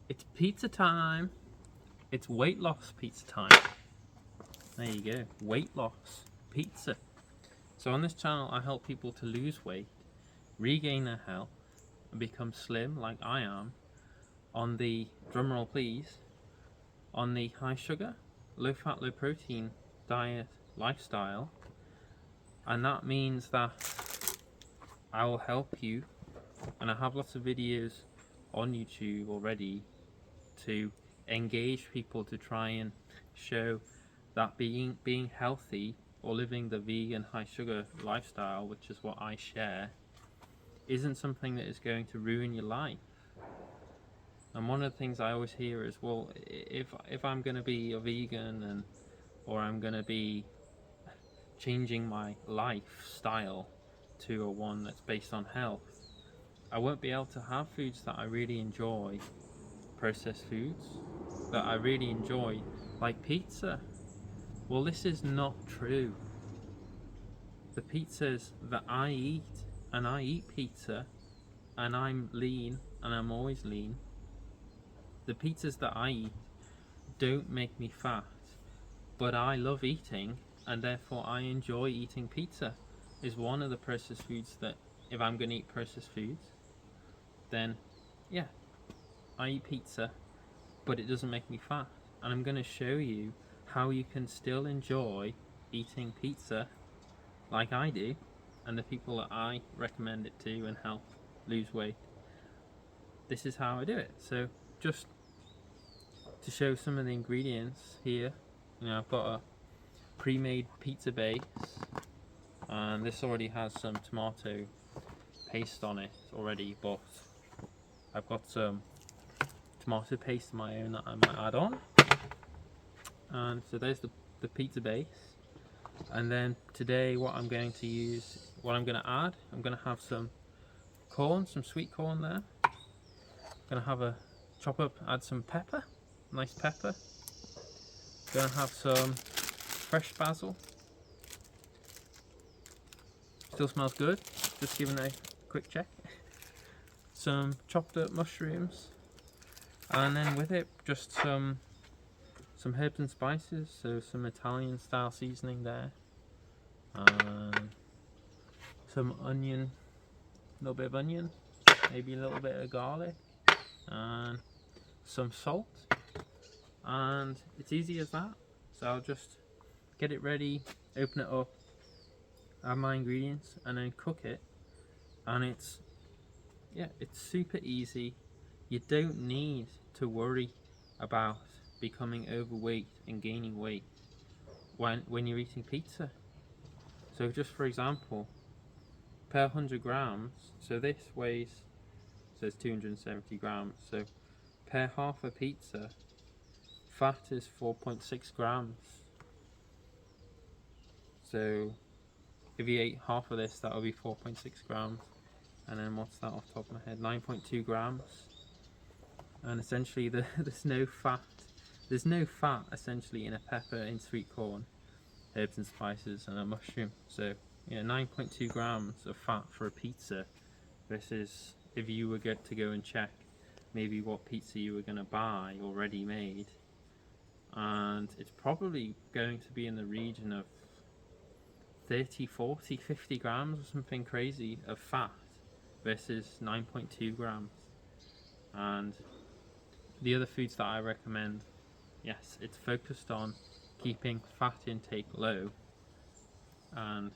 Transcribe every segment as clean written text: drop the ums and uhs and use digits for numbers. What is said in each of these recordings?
It's pizza time. It's weight loss pizza time. There you go, weight loss pizza. So on this channel I help people to lose weight, regain their health, and become slim like I am on the, drumroll please, on the high sugar, low fat, low protein diet lifestyle. And that means that I will help you, and I have lots of videos on YouTube already to engage people to try and show that being healthy or living the vegan high sugar lifestyle, which is what I share, isn't something that is going to ruin your life. And one of the things I always hear is, well, if I'm going to be a vegan or I'm going to be changing my lifestyle to a one that's based on health, I won't be able to have foods that I really enjoy, processed foods that I really enjoy, like pizza. Well, this is not true. The pizzas that I eat, and I eat pizza, and I'm lean, and I'm always lean, the pizzas that I eat don't make me fat, but I love eating, and therefore I enjoy eating pizza. Is one of the processed foods that, if I'm going to eat processed foods, then yeah, I eat pizza, but it doesn't make me fat. And I'm going to show you how you can still enjoy eating pizza like I do, and the people that I recommend it to and help lose weight. This is how I do it. So just to show some of the ingredients here, I've got a pre-made pizza base, and this already has some tomato paste on it already, but I've got some tomato paste of my own that I might add on. And so there's the pizza base. And then today what I'm going to add, I'm going to have some corn, some sweet corn there. I'm going to have a add some pepper, nice pepper. Going to have some fresh basil. Still smells good, just giving a quick check. Some chopped up mushrooms, and then with it just some herbs and spices, so some Italian style seasoning there, some onion, a little bit of onion, maybe a little bit of garlic, and some salt, and it's easy as that. So I'll just get it ready, open it up, add my ingredients, and then cook it. And it's super easy. You don't need to worry about becoming overweight and gaining weight when you're eating pizza. So just for example, per 100 grams, so this weighs, says 270 grams, so per half a pizza, fat is 4.6 grams. So if you ate half of this, that would be 4.6 grams. And then what's that off the top of my head? 9.2 grams. And essentially there's no fat. There's no fat essentially in a pepper, in sweet corn, herbs and spices, and a mushroom. So yeah, 9.2 grams of fat for a pizza, versus if you were to go and check maybe what pizza you were going to buy already made, and it's probably going to be in the region of 30, 40, 50 grams or something crazy of fat, versus 9.2 grams. And the other foods that I recommend, yes, it's focused on keeping fat intake low and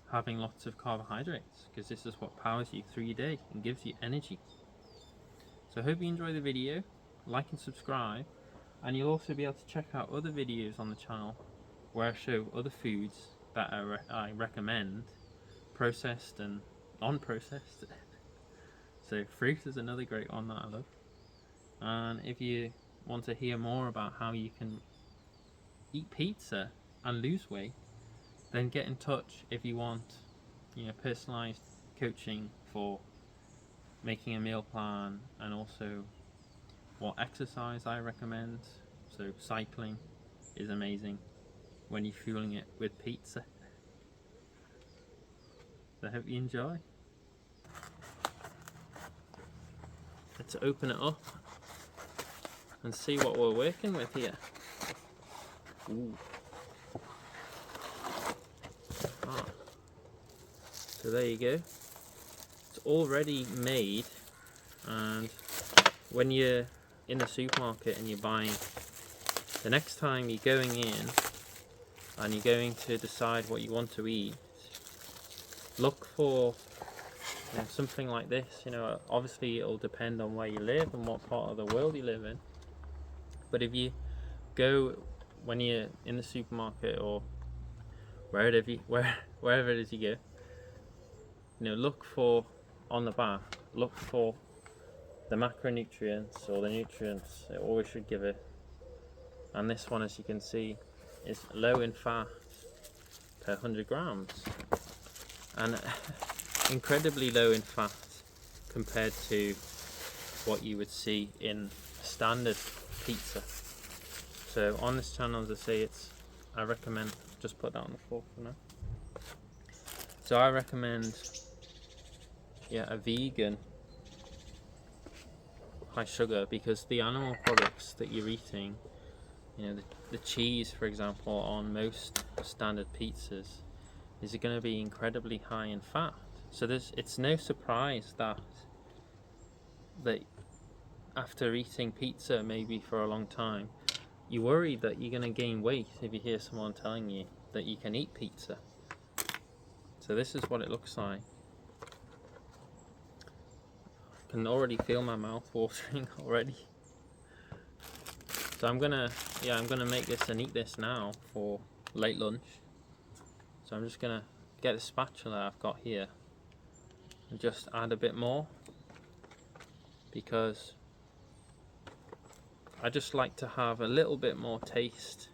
having lots of carbohydrates, because this is what powers you through your day and gives you energy. So I hope you enjoy the video, like and subscribe, and you'll also be able to check out other videos on the channel where I show other foods that I recommend, processed and non-processed. So fruit is another great one that I love. And if you want to hear more about how you can eat pizza and lose weight, then get in touch if you want, personalized coaching for making a meal plan, and also what exercise I recommend. So cycling is amazing when you're fueling it with pizza. So I hope you enjoy. Let's open it up and see what we're working with here. Ooh. Ah. So there you go. It's already made, and when you're in the supermarket and you're buying, the next time you're going in and you're going to decide what you want to eat, look for something like this. Obviously it'll depend on where you live and what part of the world you live in, but if you go, when you're in the supermarket or wherever it is you go, look for, on the back, look for the macronutrients or the nutrients it always should give it. And this one, as you can see, is low in fat per 100 grams, and incredibly low in fat compared to what you would see in standard pizza. So on this channel, as I say, I recommend, just put that on the floor for now. So I recommend, a vegan high sugar, because the animal products that you're eating, the cheese, for example, on most standard pizzas is going to be incredibly high in fat. So it's no surprise that after eating pizza maybe for a long time, you worry that you're going to gain weight if you hear someone telling you that you can eat pizza. So this is what it looks like. I can already feel my mouth watering already. So I'm gonna make this and eat this now for late lunch. So I'm just gonna get a spatula I've got here and just add a bit more, because I just like to have a little bit more taste.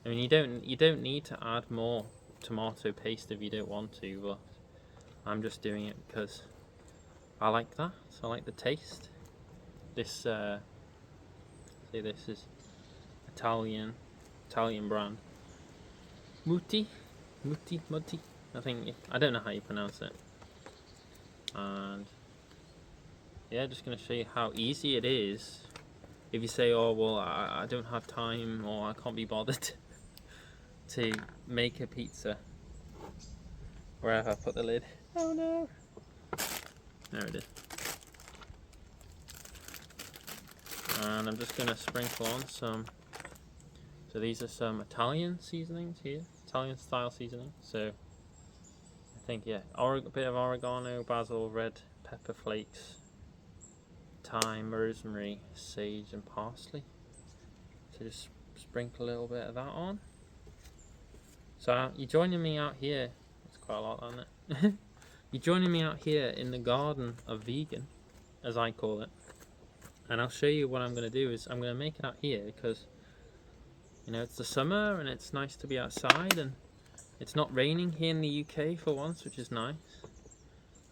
I mean, you don't need to add more tomato paste if you don't want to, but I'm just doing it because I like that. I like the taste. This this is Italian brand, Mutti, I think. I don't know how you pronounce it. And yeah, just going to show you how easy it is. If you say, oh well, I don't have time, or I can't be bothered to make a pizza. Where have I put the lid? Oh no! There it is. And I'm just going to sprinkle on some. So these are some Italian seasonings here, Italian style seasoning. So I think, a bit of oregano, basil, red pepper flakes, thyme, rosemary, sage and parsley. So just sprinkle a little bit of that on. So you're joining me out here. It's quite a lot, isn't it? You're joining me out here in the garden of vegan, as I call it. And I'll show you what I'm going to do. Is I'm going to make it out here because it's the summer and it's nice to be outside, and it's not raining here in the UK for once, which is nice.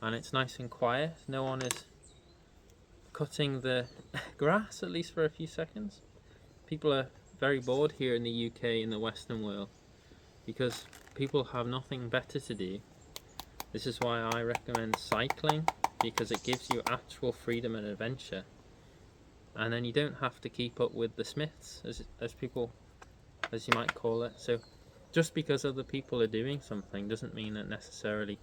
And it's nice and quiet. No one is cutting the grass, at least for a few seconds. People are very bored here in the UK, in the Western world, because people have nothing better to do. This is why I recommend cycling, because it gives you actual freedom and adventure. And then you don't have to keep up with the Smiths, as you might call it. So just because other people are doing something doesn't mean that necessarily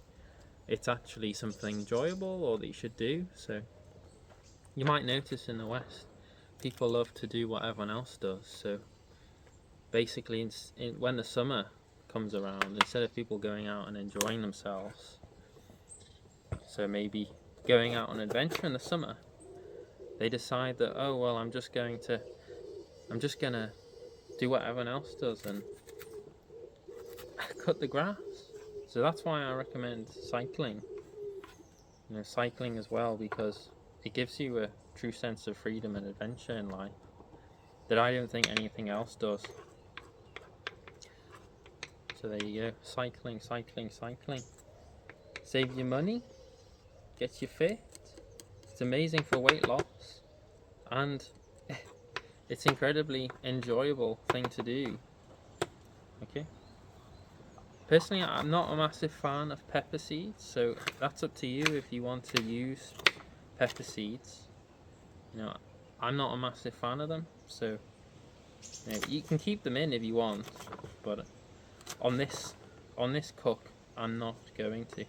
it's actually something enjoyable or that you should do. So you might notice in the West, people love to do what everyone else does. So basically, when the summer comes around, instead of people going out and enjoying themselves, so maybe going out on adventure in the summer, they decide that, oh well, I'm just gonna do what everyone else does and cut the grass. So that's why I recommend cycling. Cycling as well, because it gives you a true sense of freedom and adventure in life that I don't think anything else does. So there you go, cycling. Saves you money, gets you fit. It's amazing for weight loss, and it's incredibly enjoyable thing to do. Okay. Personally, I'm not a massive fan of pepper seeds, so that's up to you if you want to use pepper seeds. You know, I'm not a massive fan of them, so you know, you can keep them in if you want, but on this cook, I'm not going to.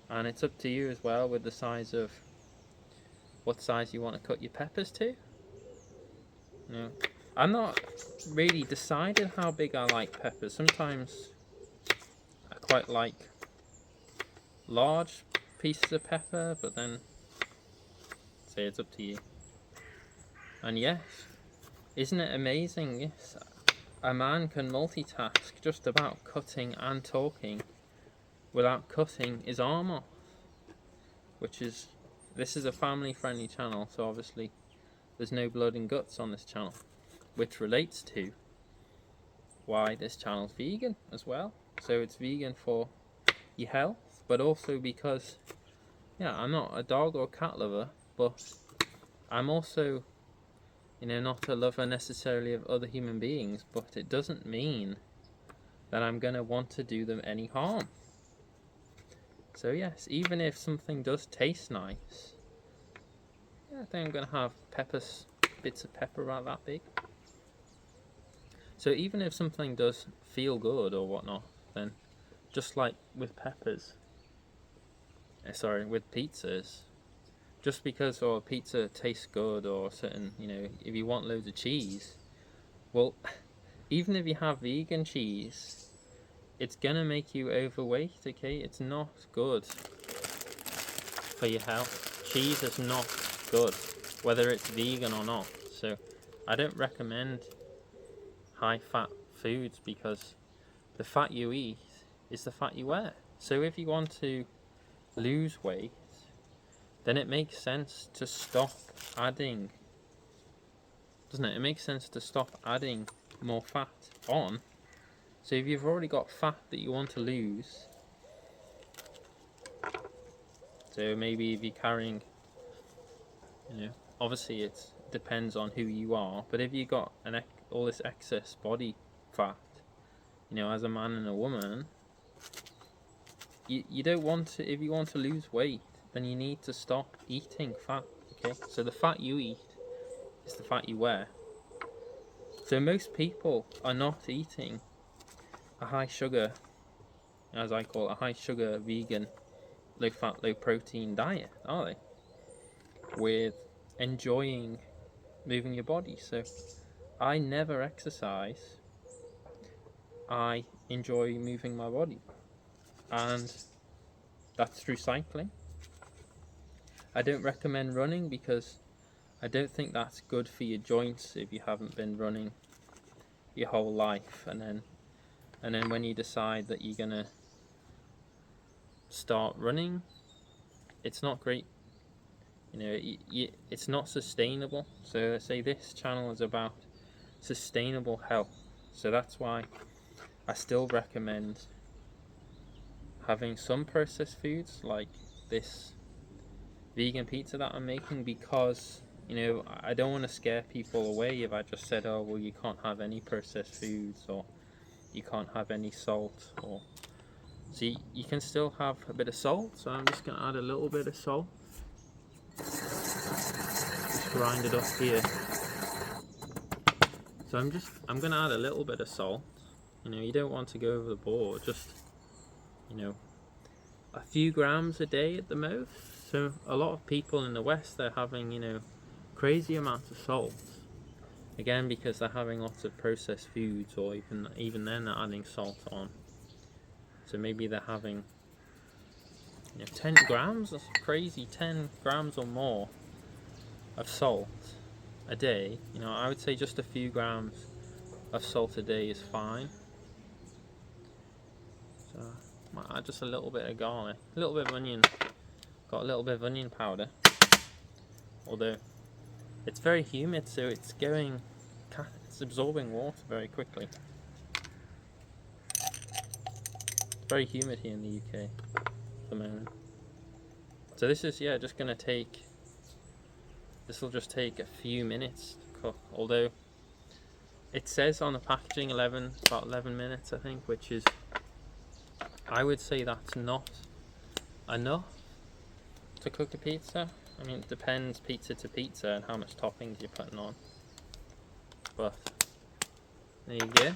And it's up to you as well with the size of what size you want to cut your peppers to. You know, I'm not really decided how big I like peppers. Sometimes I quite like large pieces of pepper, but then say it's up to you. And yes, isn't it amazing? Yes, a man can multitask just about cutting and talking without cutting his arm off, which is, this is a family friendly channel, so obviously there's no blood and guts on this channel, which relates to why this channel's vegan as well. So it's vegan for your health, but also because, yeah, I'm not a dog or cat lover, but I'm also, you know, not a lover necessarily of other human beings, but it doesn't mean that I'm going to want to do them any harm. So yes, even if something does taste nice, yeah, I think I'm going to have bits of pepper about that big. So even if something does feel good or whatnot, then just like with peppers, with pizzas, just because a pizza tastes good or certain, you know, if you want loads of cheese, well, even if you have vegan cheese, it's gonna make you overweight, okay? It's not good for your health. Cheese is not good, whether it's vegan or not. So I don't recommend high fat foods because the fat you eat is the fat you wear. So if you want to lose weight, then it makes sense to stop adding, doesn't it? It makes sense to stop adding more fat on. So if you've already got fat that you want to lose, so maybe if you're carrying, you know, obviously it depends on who you are, but if you got all this excess body fat, you know, as a man and a woman, you don't want to, if you want to lose weight, then you need to stop eating fat, okay? So the fat you eat is the fat you wear. So most people are not eating a high sugar, as I call it, a high sugar vegan, low fat, low protein diet, are they? With enjoying moving your body. So I never exercise, I enjoy moving my body, and that's through cycling. I don't recommend running because I don't think that's good for your joints if you haven't been running your whole life, and then when you decide that you're gonna start running, it's not great. You know, it's not sustainable. So let's say this channel is about sustainable health, so that's why I still recommend having some processed foods like this vegan pizza that I'm making, because, you know, I don't want to scare people away if I just said, oh well, you can't have any processed foods or you can't have any salt, or so you can still have a bit of salt. So I'm just going to add a little bit of salt, just grind it up here. So I'm going to add a little bit of salt. You know, you don't want to go over the board, just, you know, a few grams a day at the most. So a lot of people in the West, they're having, you know, crazy amounts of salt, again because they're having lots of processed foods, or even then they're adding salt on. So maybe they're having, you know, 10 grams, that's crazy, 10 grams or more of salt a day. You know, I would say just a few grams of salt a day is fine. So I might add just a little bit of garlic, a little bit of onion. Got a little bit of onion powder, although it's very humid, so it's absorbing water very quickly. It's very humid here in the UK at the moment. So this is, yeah, just going to take, this will just take a few minutes to cook, although it says on the packaging about 11 minutes I think, which is, I would say that's not enough to cook a pizza. I mean, it depends pizza to pizza and how much toppings you're putting on. But there you go.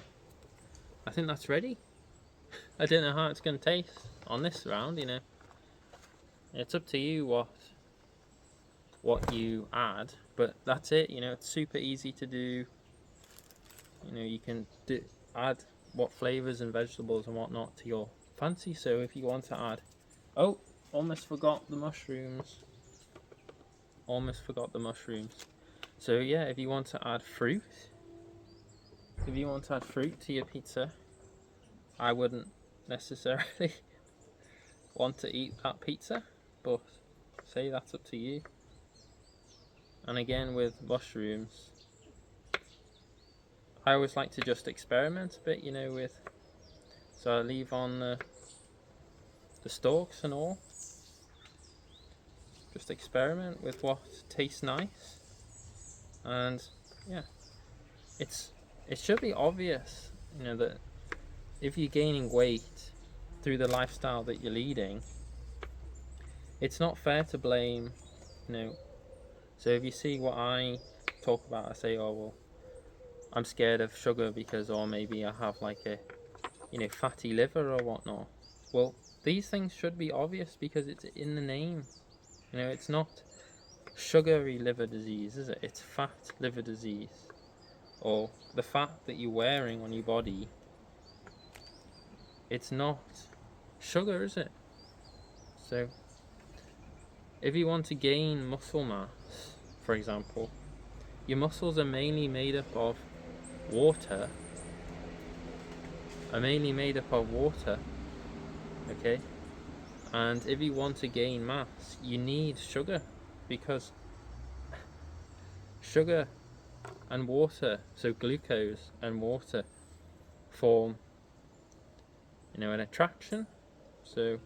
I think that's ready. I don't know how it's going to taste on this round, you know. It's up to you what you add, but that's it, you know. It's super easy to do. You know, you can add what flavors and vegetables and whatnot to your fancy. So if you want to add, oh, almost forgot the mushrooms. So yeah, if you want to add fruit, to your pizza, I wouldn't necessarily want to eat that pizza, but say that's up to you. And again, with mushrooms, I always like to just experiment a bit, you know, so I leave on the stalks and all. Just experiment with what tastes nice. And yeah, it should be obvious, you know, that if you're gaining weight through the lifestyle that you're leading, it's not fair to blame, you know. So if you see what I talk about, I say, oh well, I'm scared of sugar because, or maybe I have like a, you know, fatty liver or whatnot. Well, these things should be obvious because it's in the name. You know, it's not sugary liver disease, is it? It's fat liver disease. Or the fat that you're wearing on your body, it's not sugar, is it? So if you want to gain muscle mass, for example, your muscles are mainly made up of water. Okay? And if you want to gain mass, you need sugar, because sugar and water, so glucose and water, form, you know, an attraction. So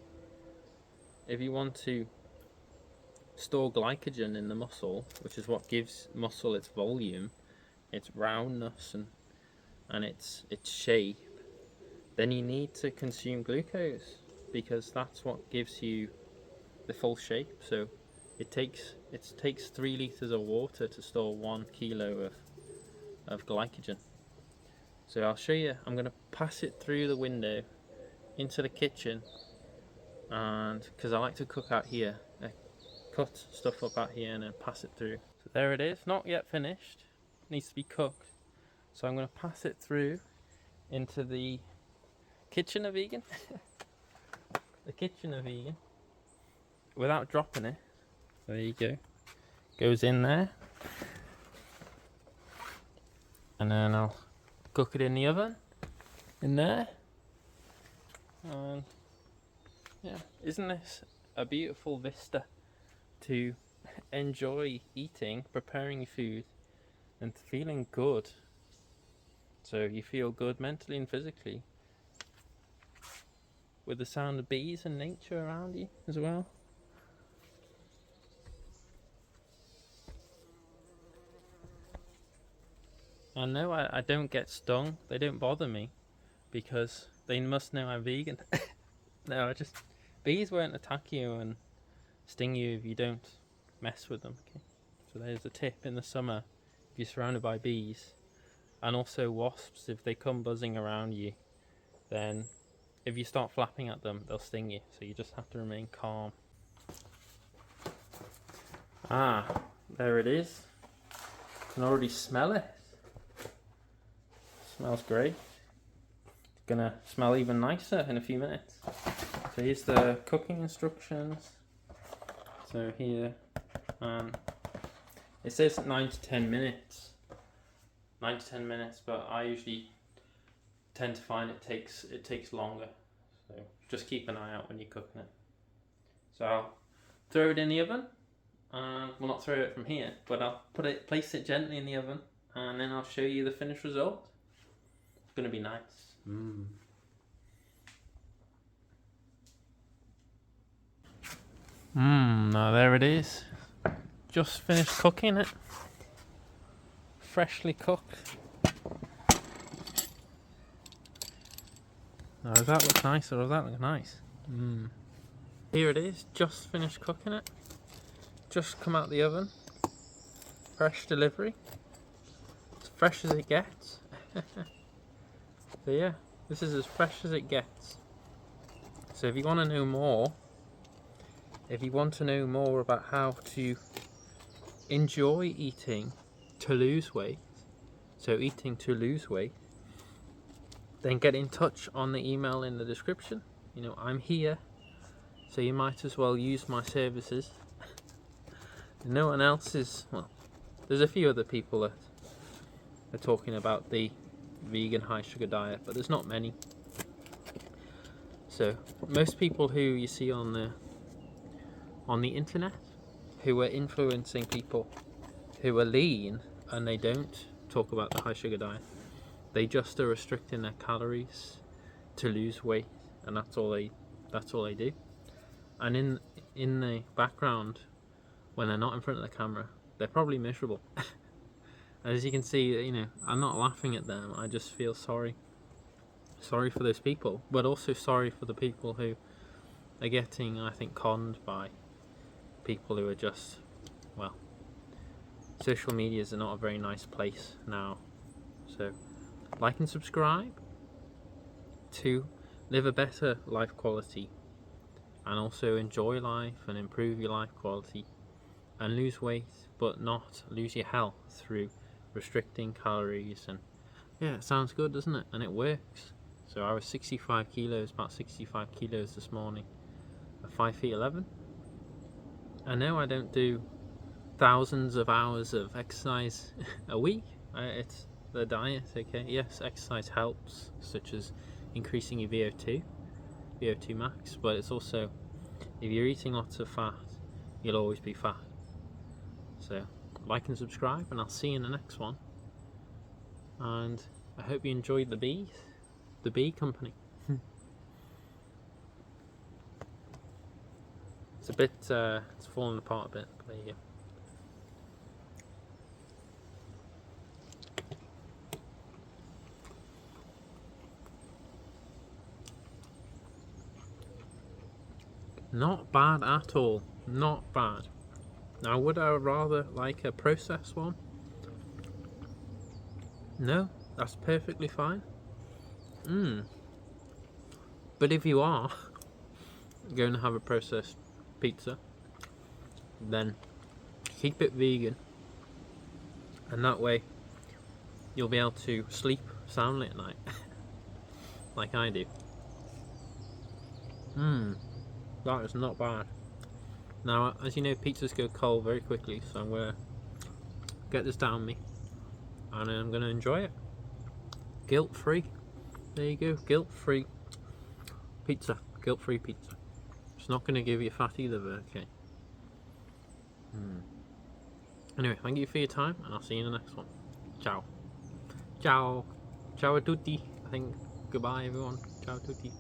if you want to store glycogen in the muscle, which is what gives muscle its volume, its roundness and its shape, then you need to consume glucose, because that's what gives you the full shape. So it takes 3 liters of water to store 1 kilo of glycogen. So I'll show you. I'm going to pass it through the window into the kitchen, and because I like to cook out here, I cut stuff up out here and then pass it through. So there it is, not yet finished, needs to be cooked. So I'm going to pass it through into the kitchen of vegan. The kitchen of vegan, without dropping it. There you go. Goes in there, and then I'll cook it in the oven in there. And yeah, isn't this a beautiful vista to enjoy eating, preparing food and feeling good? So you feel good mentally and physically, with the sound of bees and nature around you as well. I know I don't get stung. They don't bother me because they must know I'm vegan. No, bees won't attack you and sting you if you don't mess with them. Okay? So there's a tip in the summer: if you're surrounded by bees, and also wasps, if they come buzzing around you, then if you start flapping at them, they'll sting you. So you just have to remain calm. Ah, there it is. I can already smell it. Smells great. It's gonna smell even nicer in a few minutes. So here's the cooking instructions. So here, it says 9 to 10 minutes. 9 to 10 minutes, but I usually tend to find it takes longer. So just keep an eye out when you're cooking it. So I'll throw it in the oven, and well, not throw it from here, but I'll place it gently in the oven, and then I'll show you the finished result. It's gonna be nice. Now there it is. Just finished cooking it. Freshly cooked. Now does that look nice, or does that look nice? Here it is, just finished cooking it. just come out the oven. Fresh delivery. As fresh as it gets. So yeah, this is as fresh as it gets. So if you want to know more, about how to enjoy eating to lose weight, then get in touch on the email in the description. You know, I'm here, so you might as well use my services. No one else is, well, there's a few other people that are talking about the vegan high sugar diet, but there's not many. So most people who you see on the internet who are influencing people who are lean, and they don't talk about the high sugar diet, they just are restricting their calories to lose weight, and that's all they do. And in the background, when they're not in front of the camera, they're probably miserable. As you can see, you know, I'm not laughing at them. I just feel sorry for those people, but also sorry for the people who are getting, I think, conned by people who are just, well, social medias are not a very nice place now. So like and subscribe to live a better life quality, and also enjoy life and improve your life quality, and lose weight but not lose your health through restricting calories. And yeah, it sounds good, doesn't it? And it works. So I was 65 kilos, about 65 kilos this morning at 5 feet 11. I know I don't do thousands of hours of exercise a week. It's the diet, okay? Yes, exercise helps, such as increasing your VO2 max, but it's also, if you're eating lots of fat, you'll always be fat. So like and subscribe, and I'll see you in the next one. And I hope you enjoyed the bee company. It's a bit, it's falling apart a bit, but there you go. Not bad at all, not bad. Now, would I rather like a processed one? No, that's perfectly fine. But if you are going to have a processed pizza, then keep it vegan, and that way you'll be able to sleep soundly at night like I do. That is not bad. Now, as you know, pizzas go cold very quickly, so I'm going to get this down me, and I'm going to enjoy it. Guilt-free. There you go, guilt-free pizza. Guilt-free pizza. It's not going to give you fat either, but okay. Anyway, thank you for your time, and I'll see you in the next one. Ciao. Ciao. Ciao a tutti. I think goodbye, everyone. Ciao a tutti.